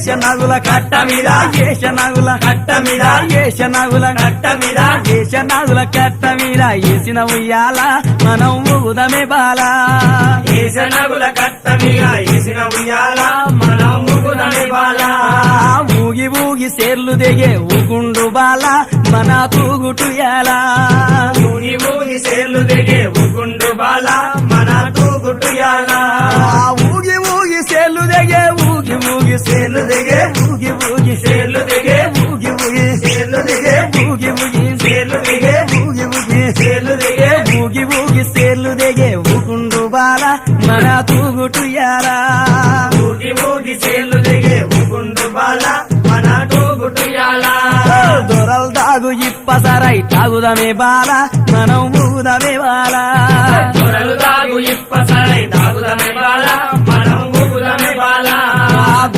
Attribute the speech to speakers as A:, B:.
A: ఏషనగుల కట్ట మీద ఏషనగుల కట్ట మీద ఏషనగుల కట్ట మీద ఏషనగుల కట్ట మీద ఏసిన ఉయ్యాల మనం ఊగుదమే బాల
B: ఏషనగుల కట్ట మీద ఏసిన ఉయ్యాల మనం ఊగుదమే బాల
A: ఊగి ఊగి సేర్లు దిగే ఊగుండు బాల మన తూగుటుయాల
B: ఊగి ఊగి సేర్లు దిగే ఊగుండు బాల మన తూగుటుయాల
A: ఊగి ఊగి సేర్లు దిగే ఊగి ఊగి సేర్లు దిగే ఊగి ఊగి సేర్లు దిగే ఊగి ఊగి సేర్లు దిగే ఊగి ఊగి సేర్లు దిగే ఊగి ఊగి సేర్లు దిగే ఊగి ఊగి సేర్లు దిగే ఊగుండు బాల మన తూగుటుయాల
B: ఊగి ఊగి సేర్లు దిగే ఊగుండు బాల మన తూగుటుయాల
A: దొరలు తాగు ఇప్పసరై తాగుదమే బాల మనం ఊగుదమే బాల
B: దొరలు తాగు ఇప్పసరై తాగుదమే బాల